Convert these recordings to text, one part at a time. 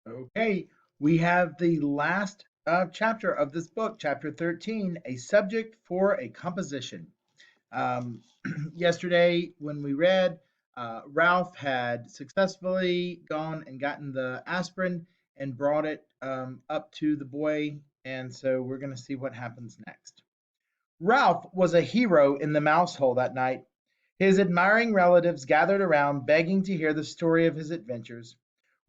Okay, we have the last chapter of this book, chapter 13, A Subject for a Composition. Um, Yesterday, when we read, Ralph had successfully gone and gotten the aspirin and brought it up to the boy, and so we're going to see what happens next. Ralph was a hero in the mouse hole that night. His admiring relatives gathered around, begging to hear the story of his adventures.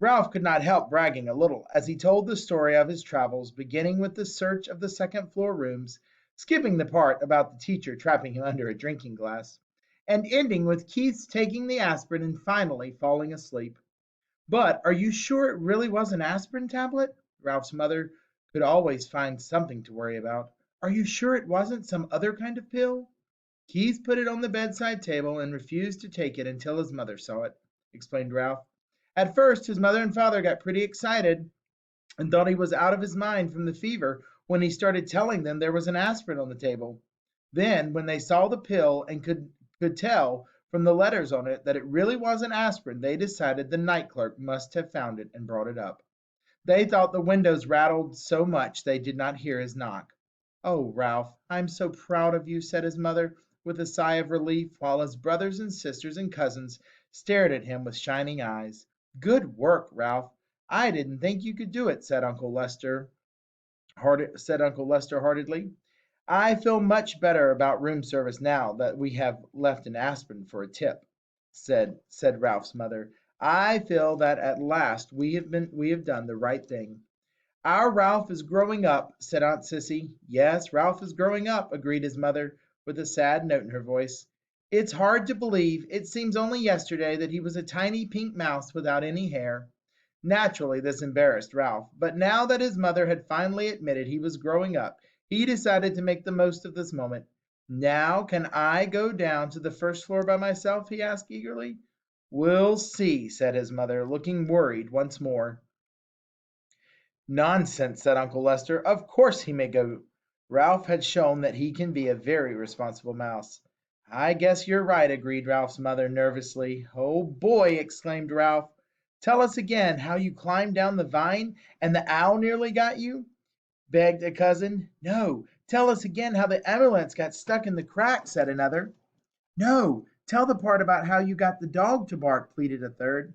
Ralph could not help bragging a little as he told the story of his travels, beginning with the search of the second floor rooms, skipping the part about the teacher trapping him under a drinking glass, and ending with Keith's taking the aspirin and finally falling asleep. But are you sure it really was an aspirin tablet? Ralph's mother could always find something to worry about. Are you sure it wasn't some other kind of pill? Keith put it on the bedside table and refused to take it until his mother saw it, explained Ralph. At first, his mother and father got pretty excited and thought he was out of his mind from the fever when he started telling them there was an aspirin on the table. Then, when they saw the pill and could tell from the letters on it that it really wasn't aspirin, they decided the night clerk must have found it and brought it up. They thought the windows rattled so much they did not hear his knock. "Oh, Ralph, I'm so proud of you," said his mother, with a sigh of relief, while his brothers and sisters and cousins stared at him with shining eyes. "Good work, Ralph. I didn't think you could do it," said Uncle Lester heartedly. "I feel much better about room service now that we have left an aspirin for a tip," said Ralph's mother. "I feel that at last we have done the right thing." "Our Ralph is growing up," said Aunt Sissy. "Yes, Ralph is growing up," agreed his mother, with a sad note in her voice. "It's hard to believe. It seems only yesterday that he was a tiny pink mouse without any hair." Naturally, this embarrassed Ralph, but now that his mother had finally admitted he was growing up, he decided to make the most of this moment. "Now, can I go down to the first floor by myself?" he asked eagerly. "We'll see," said his mother, looking worried once more. "Nonsense," said Uncle Lester. "Of course he may go. Ralph had shown that he can be a very responsible mouse." "I guess you're right," agreed Ralph's mother nervously. "Oh boy!" exclaimed Ralph. "Tell us again how you climbed down the vine and the owl nearly got you," begged a cousin. "No, tell us again how the ambulance got stuck in the crack," said another. "No, tell the part about how you got the dog to bark," pleaded a third.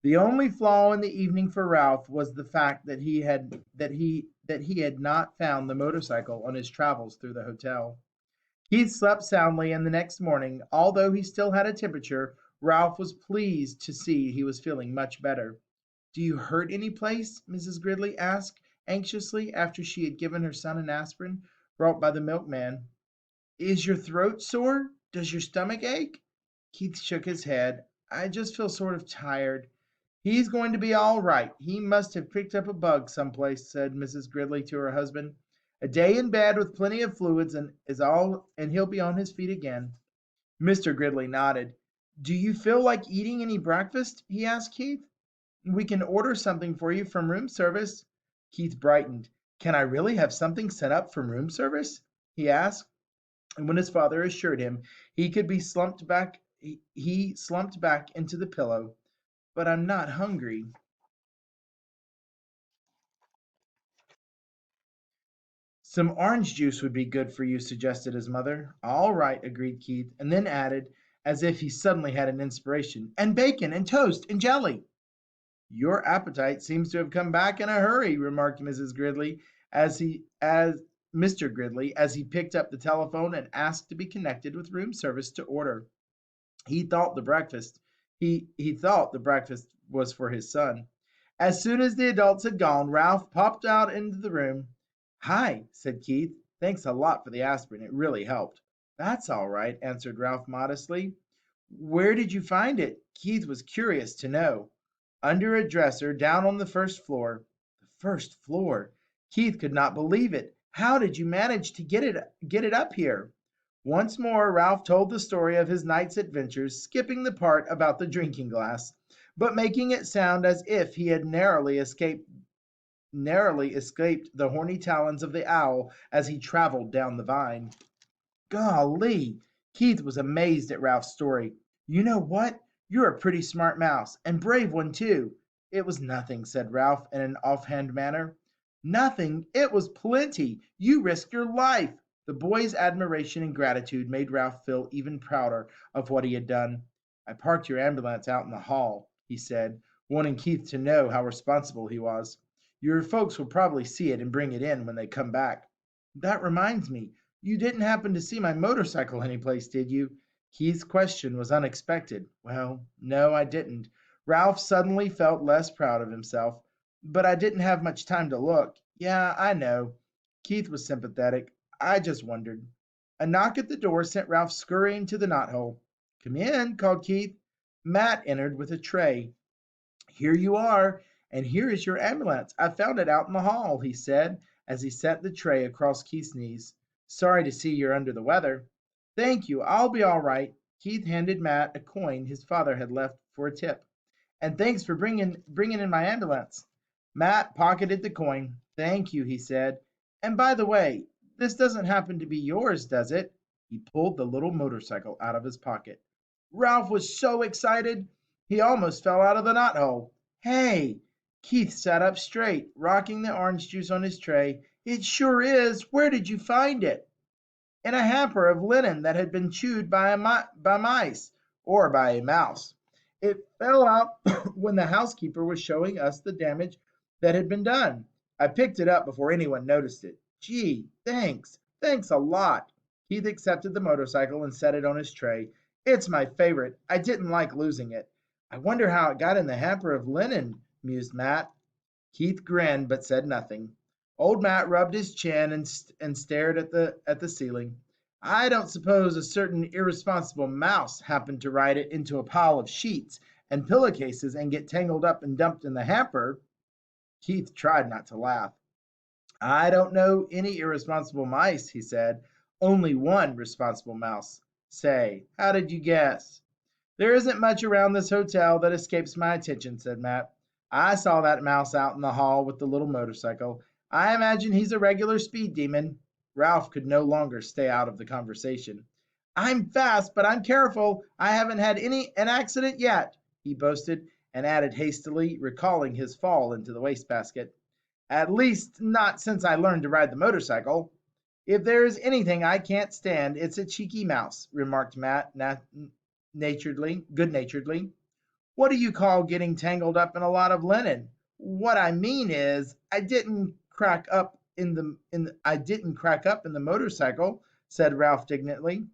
The only flaw in the evening for Ralph was the fact that he had not found the motorcycle on his travels through the hotel. Keith slept soundly, and the next morning, although he still had a temperature, Ralph was pleased to see he was feeling much better. "Do you hurt any place?" Mrs. Gridley asked anxiously after she had given her son an aspirin brought by the milkman. "Is your throat sore? Does your stomach ache?" Keith shook his head. "I just feel sort of tired." "He's going to be all right. He must have picked up a bug someplace," said Mrs. Gridley to her husband. "A day in bed with plenty of fluids and he'll be on his feet again." Mr. Gridley nodded. "Do you feel like eating any breakfast?" he asked Keith. "We can order something for you from room service." Keith brightened. "Can I really have something sent up from room service?" he asked. And when his father assured him he could be slumped back, he slumped back into the pillow. "But I'm not hungry." "Some orange juice would be good for you," suggested his mother. "All right," agreed Keith, and then added, as if he suddenly had an inspiration, "and bacon and toast and jelly." "Your appetite seems to have come back in a hurry," remarked Mr. Gridley as he picked up the telephone and asked to be connected with room service to order. He thought the breakfast he thought the breakfast was for his son. As soon as the adults had gone, Ralph popped out into the room. "Hi," said Keith. "Thanks a lot for the aspirin. It really helped." "That's all right," answered Ralph modestly. "Where did you find it?" Keith was curious to know. "Under a dresser down on the first floor." The first floor! Keith could not believe it. "How did you manage to get it up here?" Once more Ralph told the story of his night's adventures, skipping the part about the drinking glass, but making it sound as if he had narrowly escaped the horny talons of the owl as he traveled down the vine. Golly! Keith was amazed at Ralph's story. "You know what? You're a pretty smart mouse, and brave one too. It was nothing, said Ralph in an offhand manner. Nothing? It was plenty. You risked your life. The boy's admiration and gratitude made Ralph feel even prouder of what he had done. I parked your ambulance out in the hall, he said, wanting Keith to know how responsible he was. Your folks will probably see it and bring it in when they come back. That reminds me, you didn't happen to see my motorcycle anyplace, did you? Keith's question was unexpected. Well, no, I didn't. Ralph suddenly felt less proud of himself. But I didn't have much time to look. Yeah, I know. Keith was sympathetic. I just wondered. A knock at the door sent Ralph scurrying to the knothole. Come in, called Keith. Matt entered with a tray. Here you are, and here is your ambulance. I found it out in the hall, he said as he set the tray across Keith's knees. Sorry to see you're under the weather. Thank you. I'll be all right. Keith handed Matt a coin his father had left for a tip. And thanks for bringing in my ambulance. Matt pocketed the coin. Thank you, he said. And by the way, this doesn't happen to be yours, does it? He pulled the little motorcycle out of his pocket. Ralph was so excited, he almost fell out of the knothole. Hey! Keith sat up straight, rocking the orange juice on his tray. It sure is. Where did you find it? In a hamper of linen that had been chewed by mice, or by a mouse. It fell out when the housekeeper was showing us the damage that had been done. I picked it up before anyone noticed it. Gee, thanks. Thanks a lot. Keith accepted the motorcycle and set it on his tray. It's my favorite. I didn't like losing it. I wonder how it got in the hamper of linen, mused Matt. Keith grinned but said nothing. Old Matt rubbed his chin and stared at the ceiling. I don't suppose a certain irresponsible mouse happened to ride it into a pile of sheets and pillowcases and get tangled up and dumped in the hamper. Keith tried not to laugh. I don't know any irresponsible mice, he said. Only one responsible mouse. Say, how did you guess? There isn't much around this hotel that escapes my attention, said Matt. I saw that mouse out in the hall with the little motorcycle. I imagine he's a regular speed demon. Ralph could no longer stay out of the conversation. I'm fast, but I'm careful. I haven't had an accident yet, he boasted, and added hastily, recalling his fall into the wastebasket. At least not since I learned to ride the motorcycle. If there is anything I can't stand, it's a cheeky mouse, remarked Matt good naturedly. What do you call getting tangled up in a lot of linen? What I mean is, I didn't crack up in the motorcycle, said Ralph dignantly.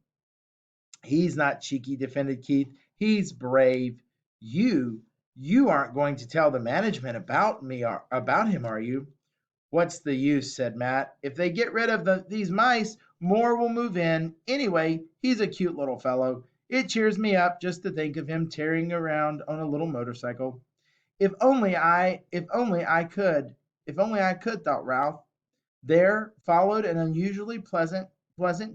He's not cheeky, defended Keith. He's brave. You aren't going to tell the management about him, are you? What's the use, said Matt. If they get rid of these mice, more will move in. Anyway, he's a cute little fellow. It cheers me up just to think of him tearing around on a little motorcycle. If only I could, thought Ralph. There followed an unusually pleasant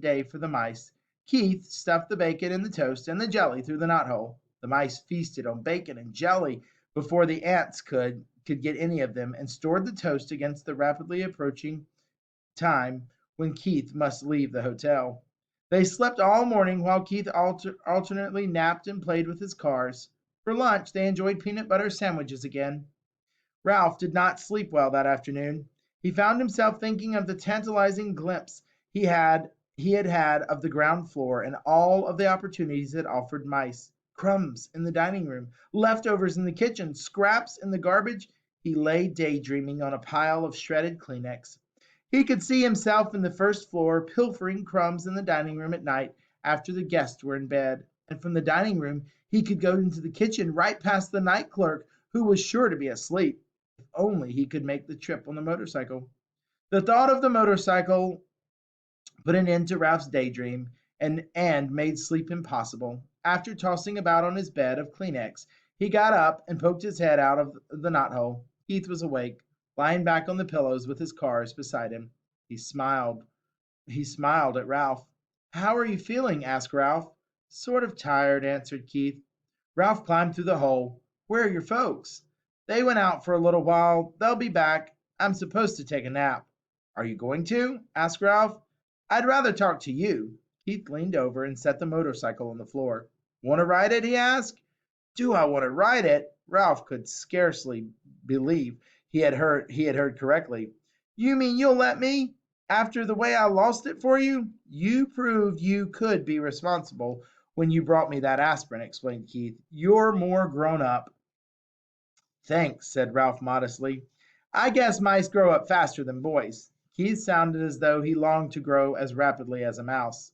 day for the mice. Keith stuffed the bacon and the toast and the jelly through the knothole. The mice feasted on bacon and jelly before the ants could get any of them, and stored the toast against the rapidly approaching time when Keith must leave the hotel. They slept all morning while Keith alternately napped and played with his cars. For lunch, they enjoyed peanut butter sandwiches again. Ralph did not sleep well that afternoon. He found himself thinking of the tantalizing glimpse he had had of the ground floor and all of the opportunities it offered mice. Crumbs in the dining room, leftovers in the kitchen, scraps in the garbage. He lay daydreaming on a pile of shredded Kleenex. He could see himself in the first floor pilfering crumbs in the dining room at night after the guests were in bed. And from the dining room, he could go into the kitchen right past the night clerk, who was sure to be asleep. If only he could make the trip on the motorcycle. The thought of the motorcycle put an end to Ralph's daydream and made sleep impossible. After tossing about on his bed of Kleenex, he got up and poked his head out of the knothole. Keith was awake, lying back on the pillows with his cars beside him. He smiled. He smiled at Ralph. How are you feeling? Asked Ralph. Sort of tired, answered Keith. Ralph climbed through the hole. Where are your folks? They went out for a little while. They'll be back. I'm supposed to take a nap. Are you going to? Asked Ralph. I'd rather talk to you. Keith leaned over and set the motorcycle on the floor. Want to ride it? He asked. Do I want to ride it? Ralph could scarcely believe he had heard correctly. You mean you'll let me? After the way I lost it for you? You proved you could be responsible when you brought me that aspirin, explained Keith. You're more grown up. Thanks, said Ralph modestly. I guess mice grow up faster than boys. Keith sounded as though he longed to grow as rapidly as a mouse.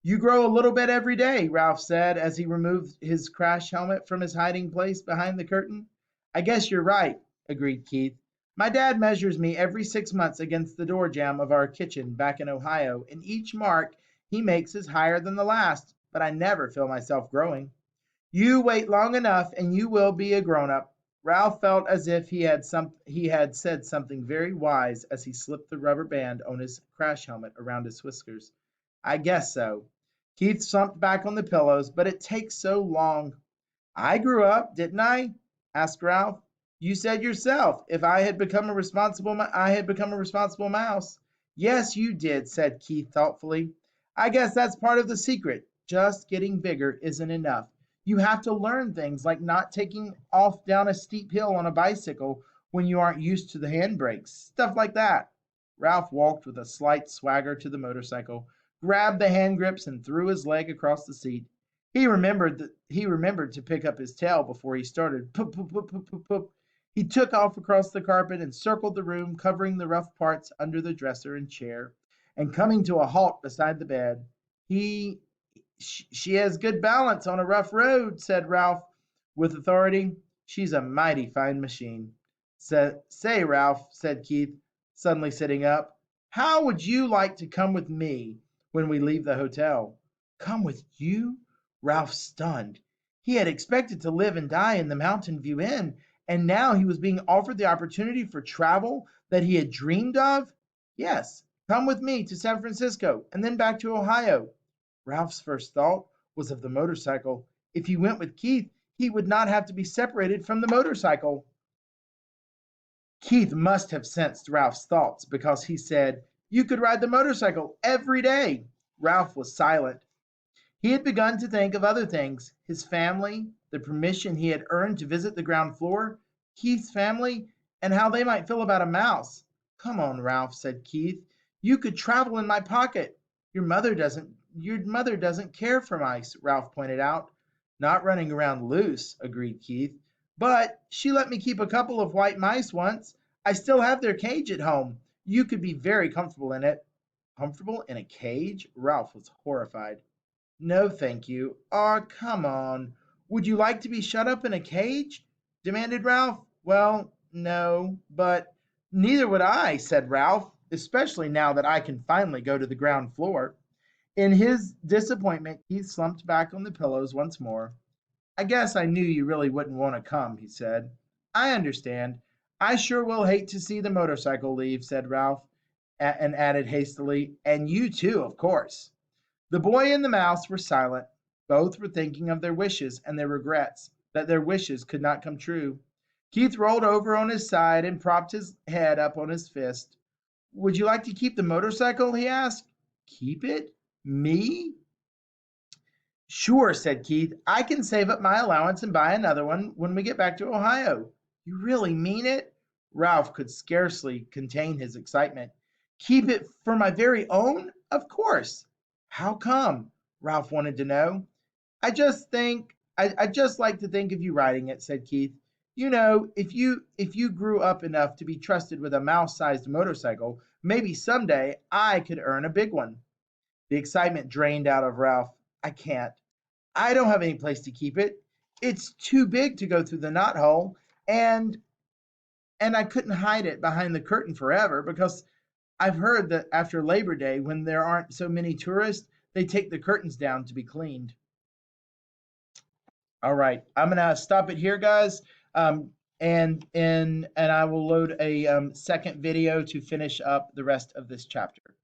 You grow a little bit every day, Ralph said as he removed his crash helmet from his hiding place behind the curtain. I guess you're right, agreed Keith. My dad measures me every 6 months against the door jamb of our kitchen back in Ohio, and each mark he makes is higher than the last, but I never feel myself growing. You wait long enough and you will be a grown-up. Ralph felt as if he had said something very wise as he slipped the rubber band on his crash helmet around his whiskers. I guess so. Keith slumped back on the pillows, but it takes so long. I grew up, didn't I? Asked Ralph. You said yourself, if I had become a responsible mouse. Yes, you did, said Keith thoughtfully. I guess that's part of the secret. Just getting bigger isn't enough. You have to learn things like not taking off down a steep hill on a bicycle when you aren't used to the handbrakes. Stuff like that. Ralph walked with a slight swagger to the motorcycle, grabbed the hand grips, and threw his leg across the seat. He remembered to pick up his tail before he started. Poop, poop, poop, poop, poop, poop. He took off across the carpet and circled the room, covering the rough parts under the dresser and chair, and coming to a halt beside the bed. He she has good balance on a rough road, said Ralph with authority. She's a mighty fine machine. Say, Ralph, said Keith, suddenly sitting up, how would you like to come with me when we leave the hotel? Come with you? Ralph stunned. He had expected to live and die in the Mountain View Inn, and now he was being offered the opportunity for travel that he had dreamed of. Yes, come with me to San Francisco and then back to Ohio. Ralph's first thought was of the motorcycle. If he went with Keith, he would not have to be separated from the motorcycle. Keith must have sensed Ralph's thoughts because he said, You could ride the motorcycle every day. Ralph was silent. He had begun to think of other things: his family, the permission he had earned to visit the ground floor, Keith's family, and how they might feel about a mouse. Come on, Ralph, said Keith. You could travel in my pocket. Your mother doesn't care for mice, Ralph pointed out. Not running around loose, agreed Keith. But she let me keep a couple of white mice once. I still have their cage at home. You could be very comfortable in it. Comfortable in a cage? Ralph was horrified. No, thank you. Aw, come on. Would you like to be shut up in a cage? Demanded Ralph. Well, no, but neither would I, said Ralph, especially now that I can finally go to the ground floor. In his disappointment, he slumped back on the pillows once more. I guess I knew you really wouldn't want to come, he said. I understand. I sure will hate to see the motorcycle leave, said Ralph, and added hastily, and you too, of course. The boy and the mouse were silent. Both were thinking of their wishes and their regrets that their wishes could not come true. Keith rolled over on his side and propped his head up on his fist. Would you like to keep the motorcycle? He asked. Keep it? Me? Sure, said Keith. I can save up my allowance and buy another one when we get back to Ohio. You really mean it? Ralph could scarcely contain his excitement. Keep it for my very own? Of course. How come? Ralph wanted to know. I just like to think of you riding it, said Keith. You know, if you grew up enough to be trusted with a mouse-sized motorcycle, maybe someday I could earn a big one. The excitement drained out of Ralph. I can't. I don't have any place to keep it. It's too big to go through the knothole, and I couldn't hide it behind the curtain forever because I've heard that after Labor Day, when there aren't so many tourists, they take the curtains down to be cleaned. All right, I'm gonna stop it here, guys, and I will load a second video to finish up the rest of this chapter.